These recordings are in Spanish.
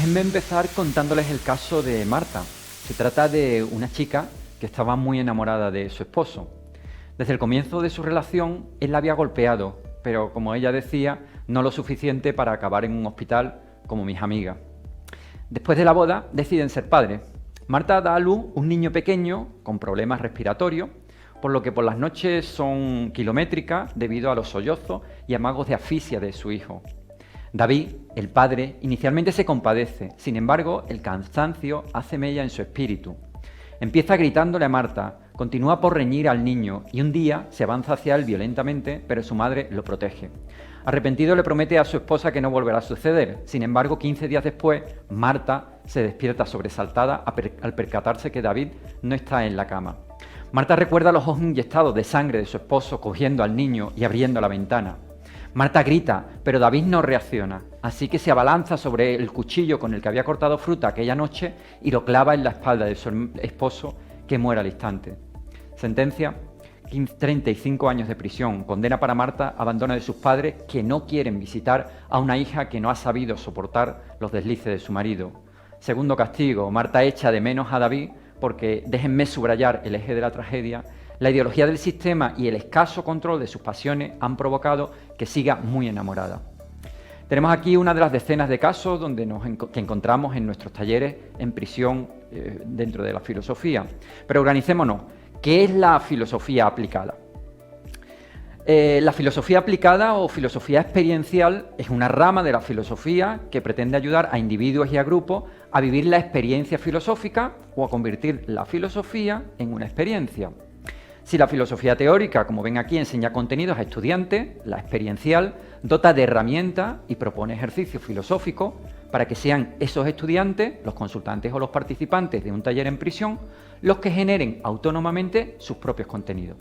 Déjenme empezar contándoles el caso de Marta. Se trata de una chica que estaba muy enamorada de su esposo. Desde el comienzo de su relación, él la había golpeado, pero como ella decía, no lo suficiente para acabar en un hospital como mis amigas. Después de la boda, deciden ser padres. Marta da a luz un niño pequeño con problemas respiratorios, por lo que por las noches son kilométricas debido a los sollozos y amagos de asfixia de su hijo. David, el padre, inicialmente se compadece, sin embargo, el cansancio hace mella en su espíritu. Empieza gritándole a Marta, continúa por reñir al niño y un día se avanza hacia él violentamente, pero su madre lo protege. Arrepentido le promete a su esposa que no volverá a suceder. Sin embargo, 15 días después, Marta se despierta sobresaltada al percatarse que David no está en la cama. Marta recuerda los ojos inyectados de sangre de su esposo cogiendo al niño y abriendo la ventana. Marta grita, pero David no reacciona, así que se abalanza sobre el cuchillo con el que había cortado fruta aquella noche y lo clava en la espalda de su esposo, que muere al instante. Sentencia: 35 años de prisión, condena para Marta, abandono de sus padres que no quieren visitar a una hija que no ha sabido soportar los deslices de su marido. Segundo castigo: Marta echa de menos a David porque, déjenme subrayar el eje de la tragedia, la ideología del sistema y el escaso control de sus pasiones han provocado que siga muy enamorada. Tenemos aquí una de las decenas de casos que encontramos en nuestros talleres en prisión dentro de la filosofía. Pero organicémonos. ¿Qué es la filosofía aplicada? La filosofía aplicada o filosofía experiencial es una rama de la filosofía que pretende ayudar a individuos y a grupos a vivir la experiencia filosófica o a convertir la filosofía en una experiencia. Si la filosofía teórica, como ven aquí, enseña contenidos a estudiantes, la experiencial dota de herramientas y propone ejercicios filosóficos para que sean esos estudiantes, los consultantes o los participantes de un taller en prisión, los que generen autónomamente sus propios contenidos.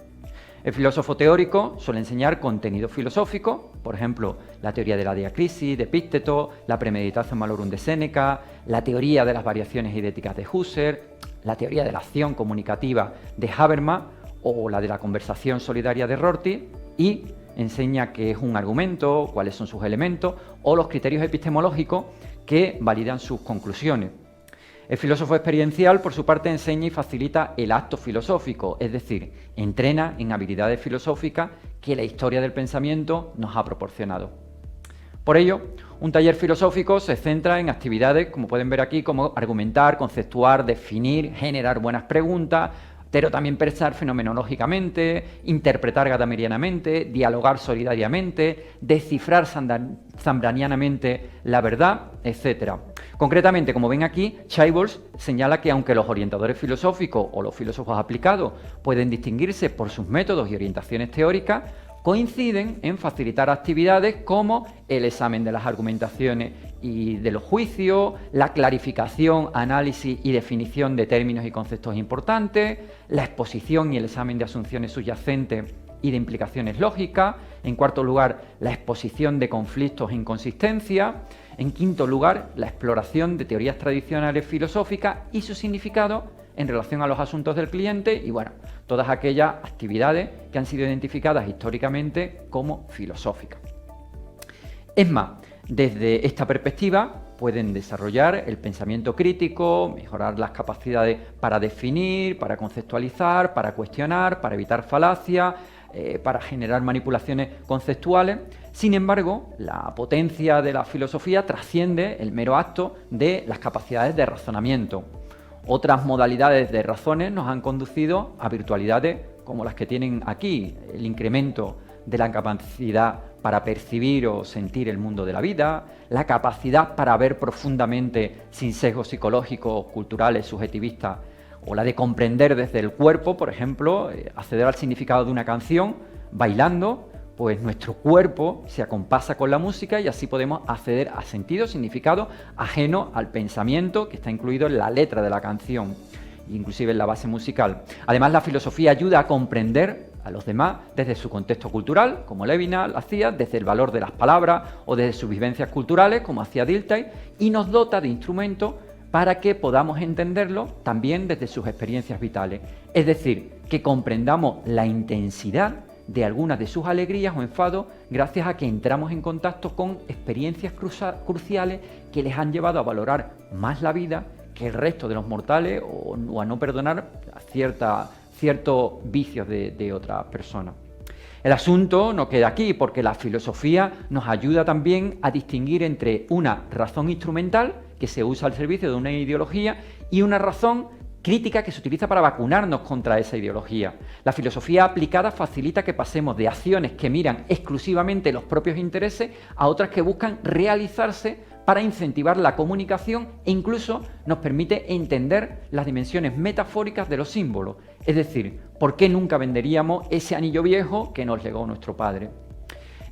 El filósofo teórico suele enseñar contenidos filosóficos, por ejemplo, la teoría de la diacrisis de Epicteto, la premeditación malorum de Séneca, la teoría de las variaciones idéticas de Husserl, la teoría de la acción comunicativa de Habermas o la de la conversación solidaria de Rorty, y enseña qué es un argumento, cuáles son sus elementos o los criterios epistemológicos que validan sus conclusiones. El filósofo experiencial, por su parte, enseña y facilita el acto filosófico, es decir, entrena en habilidades filosóficas que la historia del pensamiento nos ha proporcionado. Por ello, un taller filosófico se centra en actividades, como pueden ver aquí, como argumentar, conceptuar, definir, generar buenas preguntas, pero también pensar fenomenológicamente, interpretar gadamerianamente, dialogar solidariamente, descifrar zambranianamente la verdad, etc. Concretamente, como ven aquí, Chaibals señala que aunque los orientadores filosóficos o los filósofos aplicados pueden distinguirse por sus métodos y orientaciones teóricas, coinciden en facilitar actividades como el examen de las argumentaciones y de los juicios, la clarificación, análisis y definición de términos y conceptos importantes, la exposición y el examen de asunciones subyacentes y de implicaciones lógicas. En cuarto lugar, la exposición de conflictos e inconsistencias. En quinto lugar, la exploración de teorías tradicionales filosóficas y su significado en relación a los asuntos del cliente y, bueno, todas aquellas actividades que han sido identificadas históricamente como filosóficas. Es más, desde esta perspectiva pueden desarrollar el pensamiento crítico, mejorar las capacidades para definir, para conceptualizar, para cuestionar, para evitar falacias, para generar manipulaciones conceptuales. Sin embargo, la potencia de la filosofía trasciende el mero acto de las capacidades de razonamiento. Otras modalidades de razones nos han conducido a virtualidades como las que tienen aquí, el incremento de la capacidad para percibir o sentir el mundo de la vida, la capacidad para ver profundamente sin sesgos psicológicos, culturales, subjetivistas, o la de comprender desde el cuerpo, por ejemplo, acceder al significado de una canción bailando, pues nuestro cuerpo se acompasa con la música y así podemos acceder a sentido, significado ajeno al pensamiento que está incluido en la letra de la canción, inclusive en la base musical. Además, la filosofía ayuda a comprender a los demás desde su contexto cultural, como Levinas hacía, desde el valor de las palabras o desde sus vivencias culturales, como hacía Dilthey, y nos dota de instrumentos para que podamos entenderlo también desde sus experiencias vitales. Es decir, que comprendamos la intensidad de algunas de sus alegrías o enfados gracias a que entramos en contacto con experiencias cruciales que les han llevado a valorar más la vida que el resto de los mortales o a no perdonar ciertos vicios de otras personas. El asunto no queda aquí, porque la filosofía nos ayuda también a distinguir entre una razón instrumental que se usa al servicio de una ideología y una razón crítica que se utiliza para vacunarnos contra esa ideología. La filosofía aplicada facilita que pasemos de acciones que miran exclusivamente los propios intereses a otras que buscan realizarse para incentivar la comunicación e incluso nos permite entender las dimensiones metafóricas de los símbolos. Es decir, ¿por qué nunca venderíamos ese anillo viejo que nos legó nuestro padre?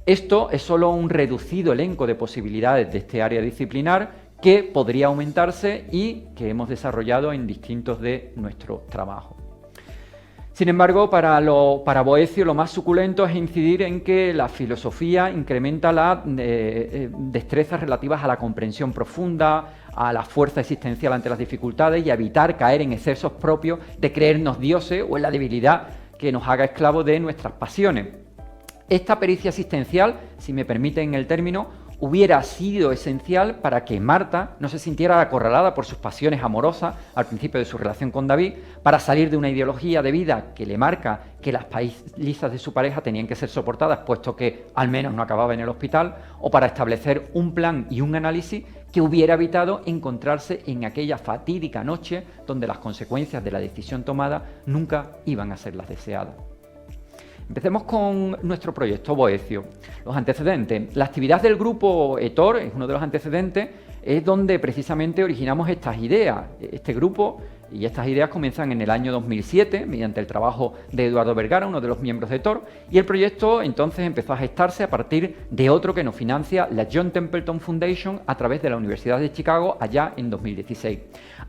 Esto es solo un reducido elenco de posibilidades de este área disciplinar que podría aumentarse y que hemos desarrollado en distintos de nuestros trabajos. Sin embargo, para Boecio lo más suculento es incidir en que la filosofía incrementa las destrezas relativas a la comprensión profunda, a la fuerza existencial ante las dificultades y a evitar caer en excesos propios de creernos dioses o en la debilidad que nos haga esclavos de nuestras pasiones. Esta pericia existencial, si me permiten el término, hubiera sido esencial para que Marta no se sintiera acorralada por sus pasiones amorosas al principio de su relación con David, para salir de una ideología de vida que le marca que las palizas de su pareja tenían que ser soportadas, puesto que al menos no acababa en el hospital, o para establecer un plan y un análisis que hubiera evitado encontrarse en aquella fatídica noche donde las consecuencias de la decisión tomada nunca iban a ser las deseadas. Empecemos con nuestro proyecto Boecio. Los antecedentes. La actividad del grupo Etor es uno de los antecedentes, es donde precisamente originamos estas ideas. Este grupo y estas ideas comienzan en el año 2007 mediante el trabajo de Eduardo Vergara, uno de los miembros de Etor, y el proyecto entonces empezó a gestarse a partir de otro que nos financia la John Templeton Foundation a través de la Universidad de Chicago allá en 2016.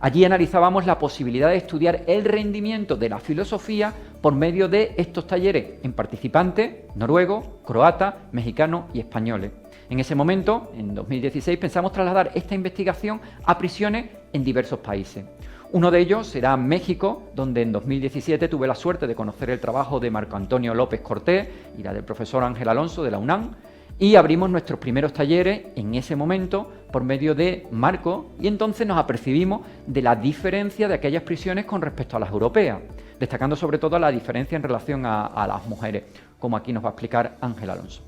Allí analizábamos la posibilidad de estudiar el rendimiento de la filosofía por medio de estos talleres en participantes noruegos, croatas, mexicanos y españoles. En ese momento, en 2016, pensamos trasladar esta investigación a prisiones en diversos países. Uno de ellos será México, donde en 2017 tuve la suerte de conocer el trabajo de Marco Antonio López Cortés y la del profesor Ángel Alonso de la UNAM, y abrimos nuestros primeros talleres en ese momento por medio de Marco, y entonces nos apercibimos de la diferencia de aquellas prisiones con respecto a las europeas, destacando sobre todo la diferencia en relación a las mujeres, como aquí nos va a explicar Ángel Alonso.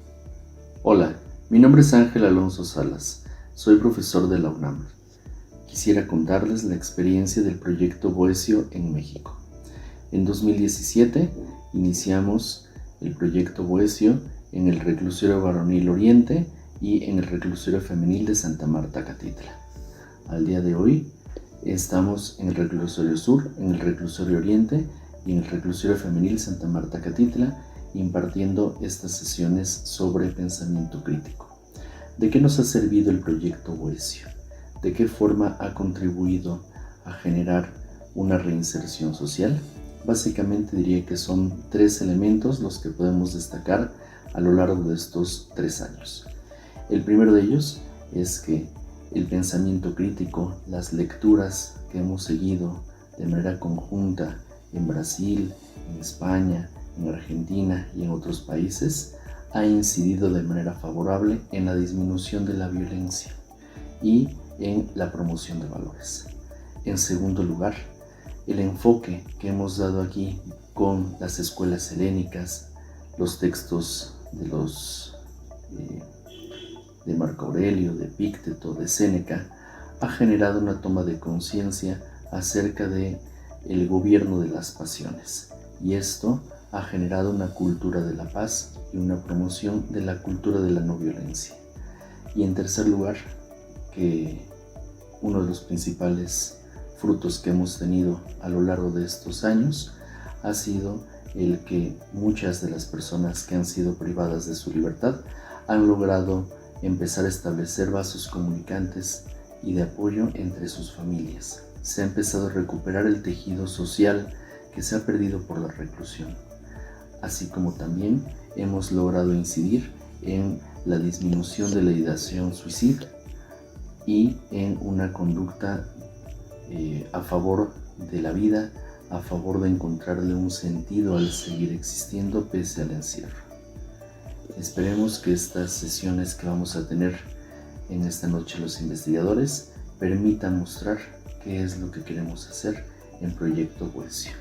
Hola, mi nombre es Ángel Alonso Salas, soy profesor de la UNAM. Quisiera contarles la experiencia del proyecto Boecio en México. En 2017 iniciamos el proyecto Boecio en el Reclusorio Varonil Oriente y en el Reclusorio Femenil de Santa Marta Catitla. Al día de hoy estamos en el Reclusorio Sur, en el Reclusorio Oriente y en el Reclusorio Femenil Santa Marta Catitla, impartiendo estas sesiones sobre pensamiento crítico. ¿De qué nos ha servido el proyecto Boecio? ¿De qué forma ha contribuido a generar una reinserción social? Básicamente diría que son 3 elementos los que podemos destacar a lo largo de estos 3 años. El primero de ellos es que el pensamiento crítico, las lecturas que hemos seguido de manera conjunta en Brasil, en España, en Argentina y en otros países, ha incidido de manera favorable en la disminución de la violencia y en la promoción de valores. En segundo lugar, el enfoque que hemos dado aquí con las escuelas helénicas, los textos de Marco Aurelio, de Epícteto, de Séneca, ha generado una toma de conciencia acerca de el gobierno de las pasiones, y esto ha generado una cultura de la paz y una promoción de la cultura de la no violencia. Y en tercer lugar, que uno de los principales frutos que hemos tenido a lo largo de estos años ha sido el que muchas de las personas que han sido privadas de su libertad han logrado empezar a establecer vasos comunicantes y de apoyo entre sus familias. Se ha empezado a recuperar el tejido social que se ha perdido por la reclusión, así como también hemos logrado incidir en la disminución de la ideación suicida y en una conducta a favor de la vida, a favor de encontrarle un sentido al seguir existiendo pese al encierro. Esperemos que estas sesiones que vamos a tener en esta noche los investigadores permitan mostrar qué es lo que queremos hacer en Proyecto Boesio.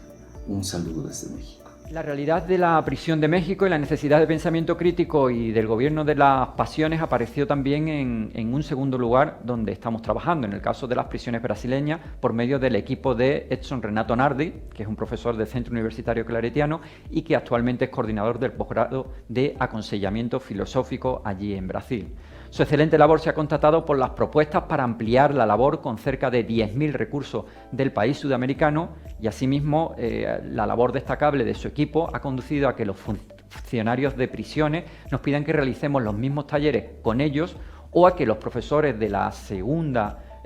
Un saludo desde México. La realidad de la prisión de México y la necesidad de pensamiento crítico y del gobierno de las pasiones apareció también en un segundo lugar donde estamos trabajando, en el caso de las prisiones brasileñas, por medio del equipo de Edson Renato Nardi, que es un profesor del Centro Universitario Claretiano y que actualmente es coordinador del posgrado de aconsellamiento filosófico allí en Brasil. Su excelente labor se ha constatado por las propuestas para ampliar la labor con cerca de 10.000 recursos del país sudamericano y asimismo la labor destacable de su equipo ha conducido a que los funcionarios de prisiones nos pidan que realicemos los mismos talleres con ellos o a que los profesores de la segunda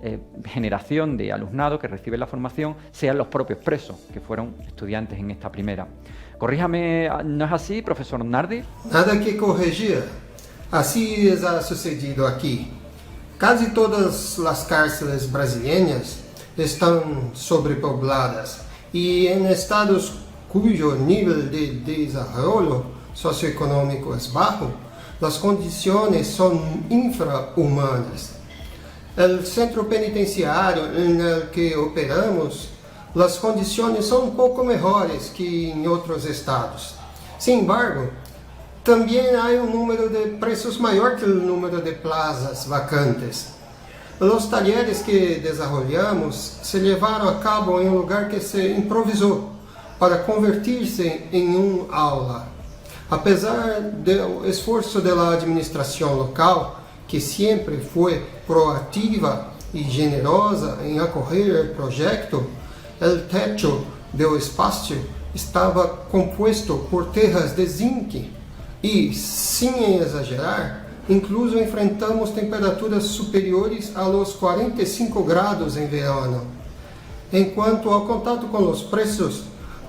generación de alumnado que recibe la formación sean los propios presos, que fueron estudiantes en esta primera. Corríjame, ¿no es así, profesor Nardi? Nada que corrigir. Así ha sucedido aquí. Casi todas las cárceles brasileñas están sobrepobladas y en estados cuyo nivel de desarrollo socioeconómico es bajo, las condiciones son infrahumanas. El centro penitenciario en el que operamos, las condiciones son un poco mejores que en otros estados. Sin embargo, también hay un número de presos mayor que el número de plazas vacantes. Los talleres que desarrollamos se llevaron a cabo en un lugar que se improvisó para convertirse en un aula. A pesar del esfuerzo de la administración local, que siempre fue proactiva y generosa en acoger el proyecto, el techo del espacio estaba compuesto por tejas de zinc e, sem exagerar, incluso enfrentamos temperaturas superiores a los 45 grados em verano. En cuanto ao contato com os presos,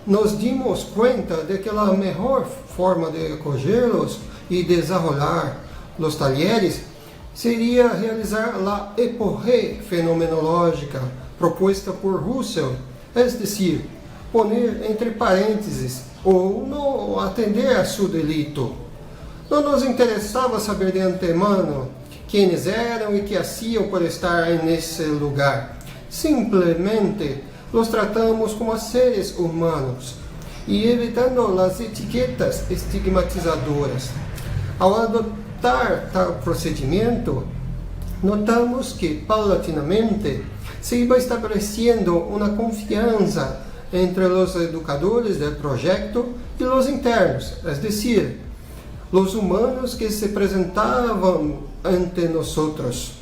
nos dimos conta de que a melhor forma de acogerlos e desenvolver os talleres seria realizar a epoge fenomenológica proposta por Russell, es decir, poner entre parênteses ou não atender a seu delito. Não nos interessava saber de antemano quem eram e que haciam por estar nesse lugar. Simplesmente los tratamos como seres humanos e evitando as etiquetas estigmatizadoras. Ao adotar tal procedimento, notamos que, paulatinamente, se iba estabelecendo uma confiança entre os educadores do projeto e os internos, es decir, los humanos que se presentavam ante nosotros.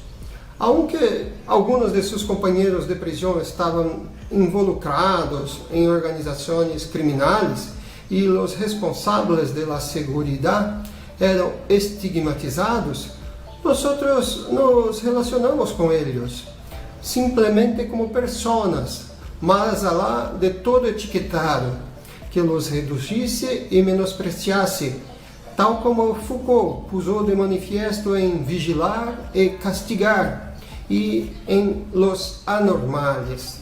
Aunque algunos de sus compañeros de prisión estaban involucrados en organizaciones criminales y los responsables de la seguridad eran estigmatizados, nosotros nos relacionamos con ellos simplemente como personas, más allá de todo etiquetado que los redujisse e menospreciasse, tal como Foucault puso de manifiesto en Vigilar e Castigar y en Los Anormales.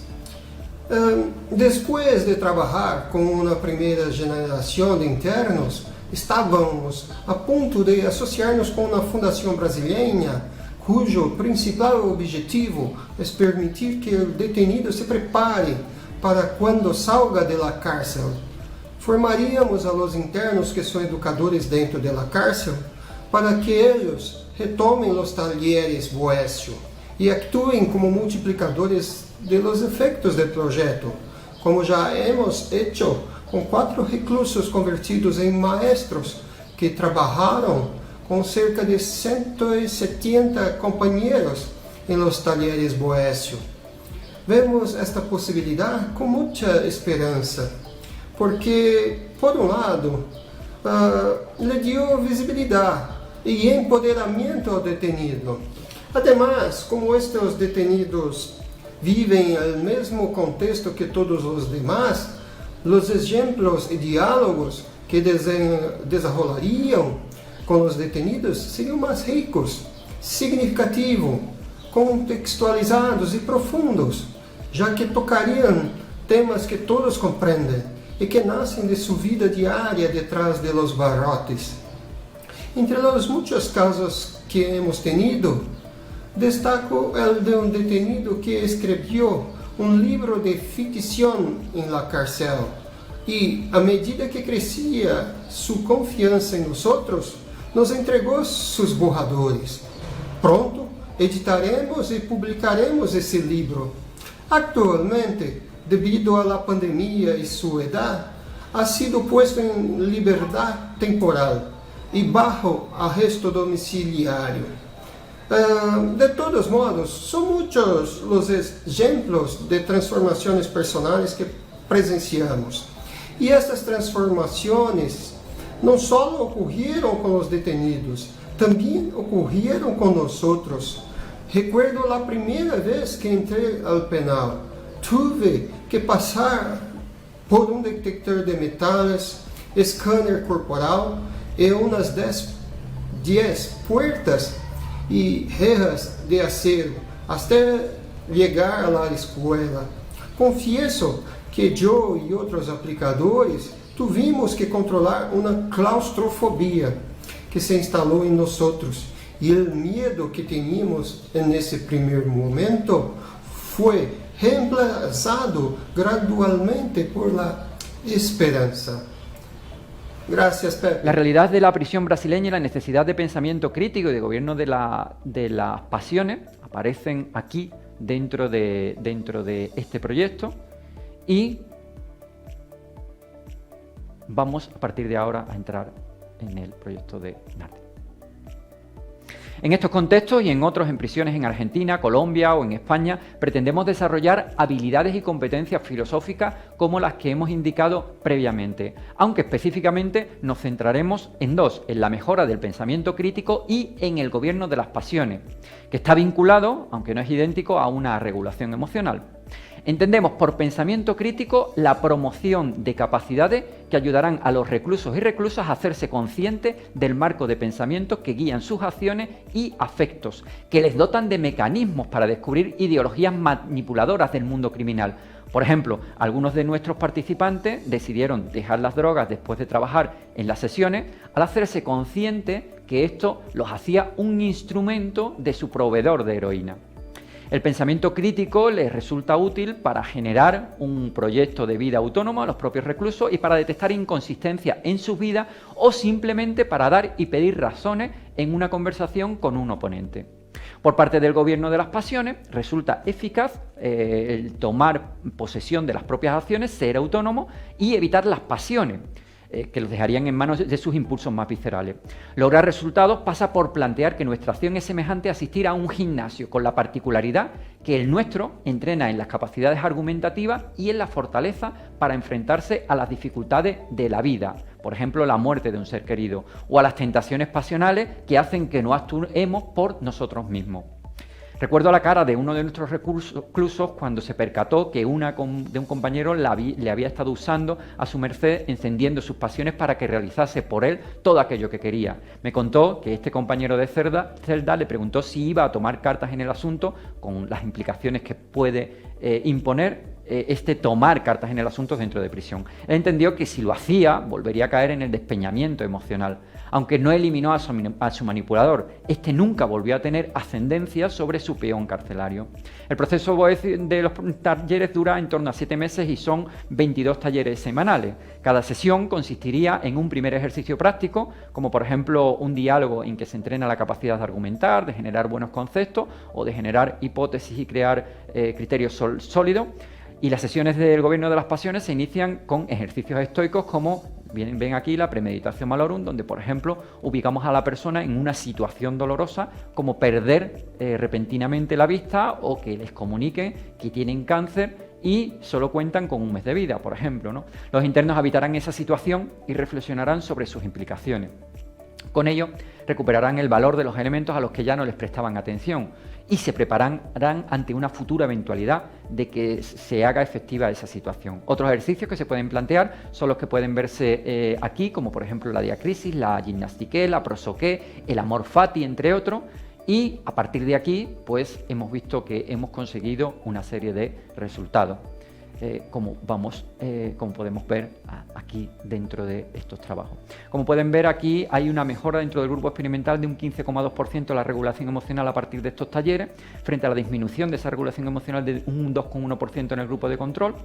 Después de trabajar con una primera generación de internos, estávamos a punto de asociarnos con una fundación brasileña cuyo principal objetivo es permitir que el detenido se prepare para cuando salga de la cárcel. Formaríamos a los internos que son educadores dentro de la cárcel para que ellos retomen los talleres Boesio y actúen como multiplicadores de los efectos del proyecto, como ya hemos hecho con 4 reclusos convertidos en maestros que trabajaron con cerca de 170 compañeros en los talleres Boesio. Vemos esta posibilidad con mucha esperanza, porque, por un lado, le dio visibilidad y empoderamiento al detenido. Además, como estos detenidos viven en el mismo contexto que todos los demás, los ejemplos y diálogos que desarrollarían con los detenidos serían más ricos, significativos, contextualizados y profundos, ya que tocarían temas que todos comprenden y que nacen de su vida diaria detrás de los barrotes. Entre los muchos casos que hemos tenido, destaco el de un detenido que escribió un libro de ficción en la cárcel y, a medida que crecía su confianza en nosotros, nos entregó sus borradores. Pronto editaremos y publicaremos ese libro. Actualmente, debido a la pandemia y su edad, ha sido puesto en libertad temporal y bajo arresto domiciliario. De todos modos, son muchos los ejemplos de transformaciones personales que presenciamos. Y estas transformaciones no solo ocurrieron con los detenidos, también ocurrieron con nosotros. Recuerdo la primera vez que entré al penal. Tuve que pasar por un detector de metales, escáner corporal y unas 10 puertas y rejas de acero hasta llegar a la escuela. Confieso que yo y otros aplicadores tuvimos que controlar una claustrofobia que se instaló en nosotros y el miedo que teníamos en ese primer momento fue reemplazado gradualmente por la esperanza. Gracias, Pepe. La realidad de la prisión brasileña y la necesidad de pensamiento crítico y de gobierno de las pasiones aparecen aquí dentro de este proyecto y vamos a partir de ahora a entrar en el proyecto de Nardi. En estos contextos y en otros en prisiones en Argentina, Colombia o en España, pretendemos desarrollar habilidades y competencias filosóficas como las que hemos indicado previamente, aunque específicamente nos centraremos en dos, en la mejora del pensamiento crítico y en el gobierno de las pasiones, que está vinculado, aunque no es idéntico, a una regulación emocional. Entendemos por pensamiento crítico la promoción de capacidades que ayudarán a los reclusos y reclusas a hacerse conscientes del marco de pensamiento que guían sus acciones y afectos, que les dotan de mecanismos para descubrir ideologías manipuladoras del mundo criminal. Por ejemplo, algunos de nuestros participantes decidieron dejar las drogas después de trabajar en las sesiones al hacerse conscientes que esto los hacía un instrumento de su proveedor de heroína. El pensamiento crítico les resulta útil para generar un proyecto de vida autónomo a los propios reclusos y para detectar inconsistencias en sus vidas o simplemente para dar y pedir razones en una conversación con un oponente. Por parte del gobierno de las pasiones resulta eficaz el tomar posesión de las propias acciones, ser autónomo y evitar las pasiones, que los dejarían en manos de sus impulsos más viscerales. Lograr resultados pasa por plantear que nuestra acción es semejante a asistir a un gimnasio, con la particularidad que el nuestro entrena en las capacidades argumentativas y en la fortaleza para enfrentarse a las dificultades de la vida, por ejemplo, la muerte de un ser querido, o a las tentaciones pasionales que hacen que no actuemos por nosotros mismos. Recuerdo la cara de uno de nuestros reclusos cuando se percató que de un compañero le había estado usando a su merced, encendiendo sus pasiones para que realizase por él todo aquello que quería. Me contó que este compañero de celda le preguntó si iba a tomar cartas en el asunto, con las implicaciones que puede imponer este tomar cartas en el asunto dentro de prisión. Él entendió que si lo hacía, volvería a caer en el despeñamiento emocional. Aunque no eliminó a su manipulador, este nunca volvió a tener ascendencia sobre su peón carcelario. El proceso de los talleres dura en torno a 7 meses y son 22 talleres semanales. Cada sesión consistiría en un primer ejercicio práctico, como por ejemplo un diálogo en que se entrena la capacidad de argumentar, de generar buenos conceptos o de generar hipótesis y crear criterios sólidos. Y las sesiones del gobierno de las pasiones se inician con ejercicios estoicos como ven aquí la premeditación malorum, donde por ejemplo ubicamos a la persona en una situación dolorosa como perder repentinamente la vista o que les comuniquen que tienen cáncer y solo cuentan con un mes de vida, por ejemplo, ¿no? Los internos habitarán esa situación y reflexionarán sobre sus implicaciones. Con ello, recuperarán el valor de los elementos a los que ya no les prestaban atención y se prepararán ante una futura eventualidad de que se haga efectiva esa situación. Otros ejercicios que se pueden plantear son los que pueden verse aquí, como por ejemplo la diacrisis, la gimnastique, la prosoqué, el amor fati, entre otros, y a partir de aquí, pues hemos visto que hemos conseguido una serie de resultados. como podemos ver aquí dentro de estos trabajos. Como pueden ver aquí hay una mejora dentro del grupo experimental de un 15,2% de la regulación emocional a partir de estos talleres, frente a la disminución de esa regulación emocional de un 2,1% en el grupo de control.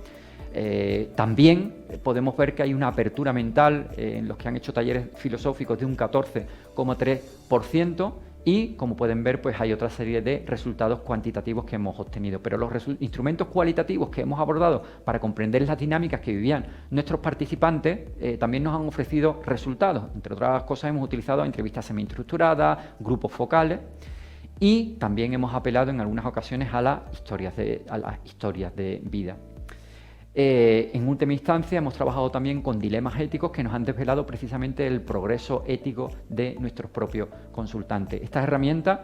También podemos ver que hay una apertura mental en los que han hecho talleres filosóficos de un 14,3%. Y, como pueden ver, pues hay otra serie de resultados cuantitativos que hemos obtenido. Pero los instrumentos cualitativos que hemos abordado para comprender las dinámicas que vivían nuestros participantes también nos han ofrecido resultados. Entre otras cosas, hemos utilizado entrevistas semiestructuradas, grupos focales y también hemos apelado en algunas ocasiones a las historias de vida. En última instancia, hemos trabajado también con dilemas éticos que nos han desvelado precisamente el progreso ético de nuestros propios consultantes. Estas herramientas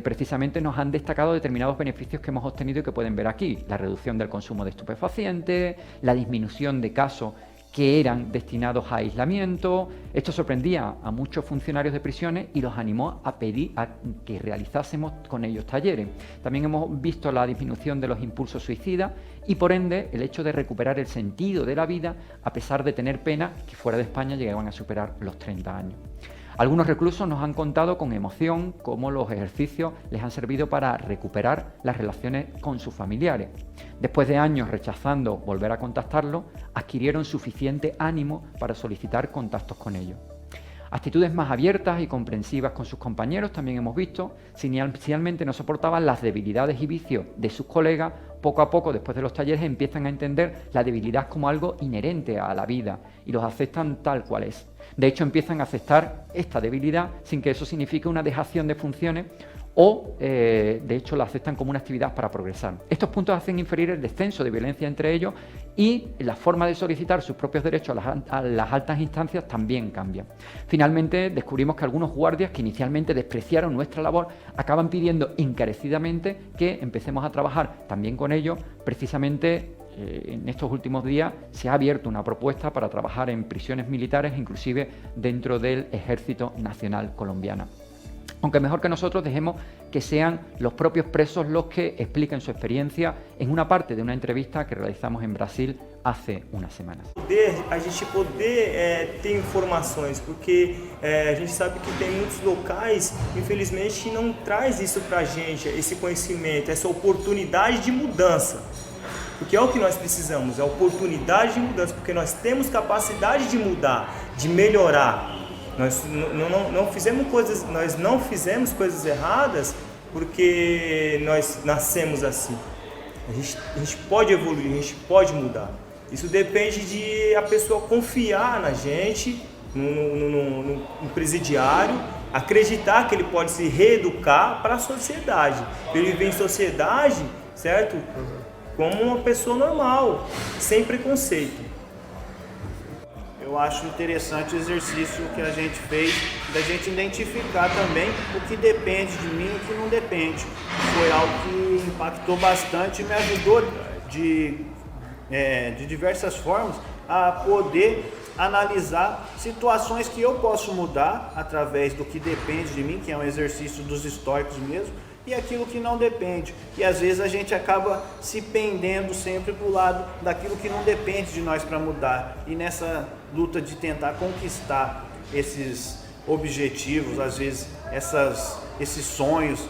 precisamente nos han destacado determinados beneficios que hemos obtenido y que pueden ver aquí: la reducción del consumo de estupefacientes, la disminución de casos que eran destinados a aislamiento. Esto sorprendía a muchos funcionarios de prisiones y los animó a pedir que realizásemos con ellos talleres. También hemos visto la disminución de los impulsos suicidas y, por ende, el hecho de recuperar el sentido de la vida a pesar de tener pena que fuera de España llegaban a superar los 30 años. Algunos reclusos nos han contado con emoción cómo los ejercicios les han servido para recuperar las relaciones con sus familiares. Después de años rechazando volver a contactarlos, adquirieron suficiente ánimo para solicitar contactos con ellos. Actitudes más abiertas y comprensivas con sus compañeros también hemos visto. Si inicialmente no soportaban las debilidades y vicios de sus colegas, poco a poco, después de los talleres, empiezan a entender la debilidad como algo inherente a la vida y los aceptan tal cual es. De hecho, empiezan a aceptar esta debilidad sin que eso signifique una dejación de funciones o, de hecho, la aceptan como una actividad para progresar. Estos puntos hacen inferir el descenso de violencia entre ellos y la forma de solicitar sus propios derechos a las altas instancias también cambia. Finalmente, descubrimos que algunos guardias que inicialmente despreciaron nuestra labor acaban pidiendo encarecidamente que empecemos a trabajar también con ellos. Precisamente en estos últimos días se ha abierto una propuesta para trabajar en prisiones militares, inclusive dentro del Ejército Nacional Colombiano. Aunque mejor que nosotros dejemos que sean los propios presos los que expliquen su experiencia en una parte de una entrevista que realizamos en Brasil hace unas semanas. A gente poder ter informações, porque a gente sabe que tem muitos locais, infelizmente, que não traz isso para a gente, esse conhecimento, essa oportunidade de mudança. Porque é o que nós precisamos, é oportunidade de mudança, porque nós temos capacidade de mudar, de melhorar. Nós não fizemos coisas erradas porque nós nascemos assim. A gente pode evoluir, a gente pode mudar. Isso depende de a pessoa confiar na gente, no presidiário, acreditar que ele pode se reeducar para a sociedade. Ele viver em sociedade, certo? Como uma pessoa normal, sem preconceito. Eu acho interessante o exercício que a gente fez, da gente identificar também o que depende de mim e o que não depende. Foi algo que impactou bastante e me ajudou de diversas formas a poder analisar situações que eu posso mudar através do que depende de mim, que é um exercício dos estoicos mesmo, e aquilo que não depende. E às vezes a gente acaba se pendendo sempre para o lado daquilo que não depende de nós para mudar. E nessa luta de tentar conquistar esses objetivos, às vezes esses sonhos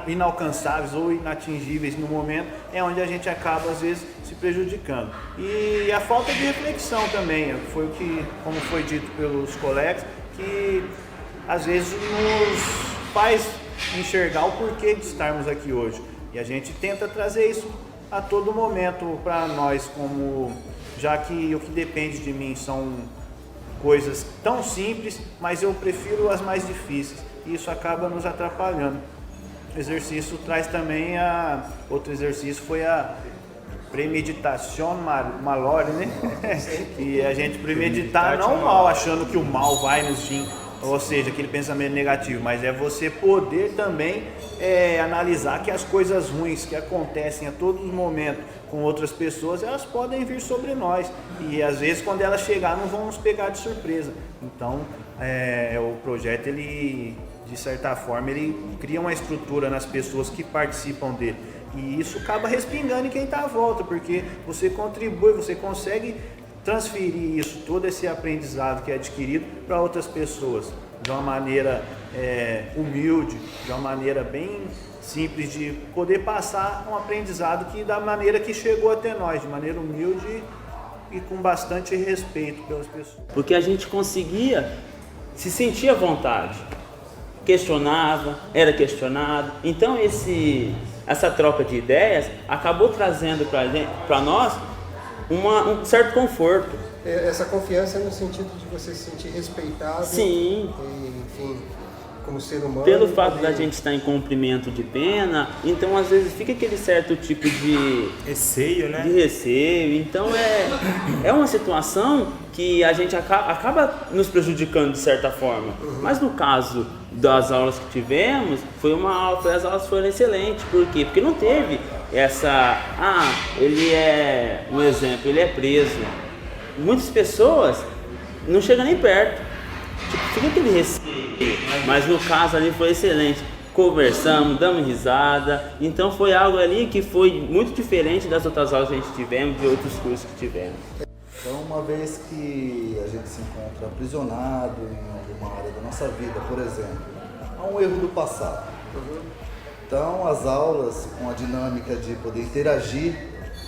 inalcançáveis ou inatingíveis no momento, é onde a gente acaba às vezes se prejudicando. E a falta de reflexão também, foi como foi dito pelos colegas, que às vezes nos faz enxergar o porquê de estarmos aqui hoje. E a gente tenta trazer isso a todo momento para nós, já que o que depende de mim são coisas tão simples, mas eu prefiro as mais difíceis. E isso acaba nos atrapalhando. O exercício traz também outro exercício foi a premeditação malore, né? E a gente premeditar não mal, achando que o mal vai nos vir. Ou seja, aquele pensamento negativo, mas é você poder também analisar que as coisas ruins que acontecem a todo momento com outras pessoas, elas podem vir sobre nós e às vezes quando elas chegar não vão nos pegar de surpresa. Então o projeto, ele de certa forma, ele cria uma estrutura nas pessoas que participam dele. E isso acaba respingando em quem está à volta, porque você contribui, você consegue transferir isso, todo esse aprendizado que é adquirido para outras pessoas, de uma maneira humilde, de uma maneira bem simples, de poder passar um aprendizado que da maneira que chegou até nós, de maneira humilde e com bastante respeito pelas pessoas. Porque a gente conseguia se sentir à vontade, questionava, era questionado. Então essa troca de ideias acabou trazendo para nós um certo conforto. Essa confiança no sentido de você se sentir respeitado. Sim. E, enfim, como ser humano. Pelo fato da gente estar em cumprimento de pena, então às vezes fica aquele certo tipo de receio, né? De receio. Então é uma situação que a gente acaba nos prejudicando de certa forma. Mas no caso das aulas que tivemos, as aulas foram excelentes. Por quê? Porque não teve essa... ele é... Um exemplo, ele é preso. Muitas pessoas não chegam nem perto. Tipo, fica aquele receio. Mas no caso ali foi excelente. Conversamos, damos risada. Então foi algo ali que foi muito diferente das outras aulas que a gente tivemos, de outros cursos que tivemos. Então, uma vez que a gente se encontra aprisionado em alguma área da nossa vida, por exemplo, há um erro do passado. Então, as aulas, com a dinâmica de poder interagir,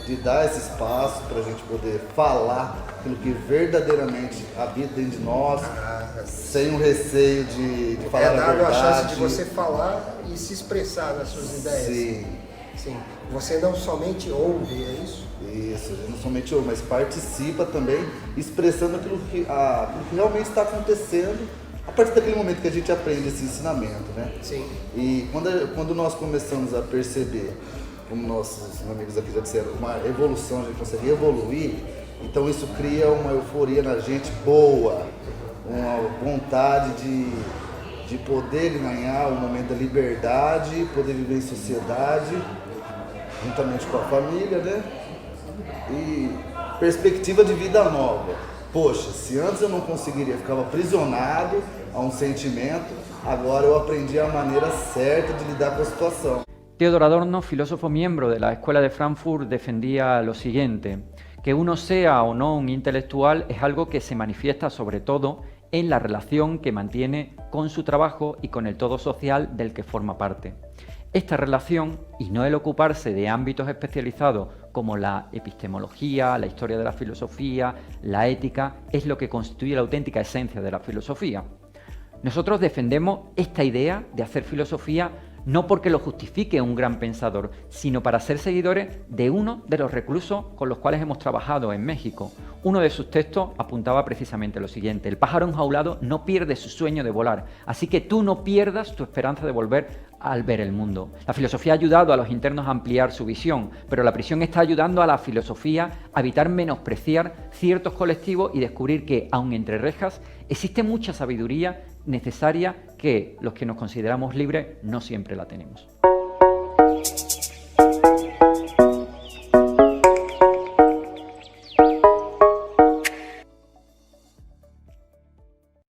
de dar esse espaço para a gente poder falar aquilo que verdadeiramente habita dentro de nós, sem o receio de falar a verdade. É dado a chance de você falar e se expressar nas suas ideias. Sim. Você não somente ouve, é isso? Isso, não somente ouve, mas participa também, expressando aquilo que realmente está acontecendo a partir daquele momento que a gente aprende esse ensinamento, né? Sim. E quando nós começamos a perceber, como nossos amigos aqui já disseram, uma evolução, a gente consegue evoluir, então isso cria uma euforia na gente boa, uma vontade de poder ganhar o momento da liberdade, poder viver em sociedade, juntamente com a família, né? E perspectiva de vida nova. Poxa, se antes eu não conseguiria, ficava aprisionado a um sentimento, agora eu aprendi a maneira certa de lidar com a situação. Theodor Adorno, filósofo miembro de la Escuela de Frankfurt, defendía lo siguiente: que uno sea o no un intelectual es algo que se manifiesta sobre todo en la relación que mantiene con su trabajo y con el todo social del que forma parte. Esta relación, y no el ocuparse de ámbitos especializados como la epistemología, la historia de la filosofía, la ética, es lo que constituye la auténtica esencia de la filosofía. Nosotros defendemos esta idea de hacer filosofía no porque lo justifique un gran pensador, sino para ser seguidores de uno de los reclusos con los cuales hemos trabajado en México. Uno de sus textos apuntaba precisamente lo siguiente: el pájaro enjaulado no pierde su sueño de volar, así que tú no pierdas tu esperanza de volver al ver el mundo. La filosofía ha ayudado a los internos a ampliar su visión, pero la prisión está ayudando a la filosofía a evitar menospreciar ciertos colectivos y descubrir que, aun entre rejas, existe mucha sabiduría necesaria que los que nos consideramos libres no siempre la tenemos.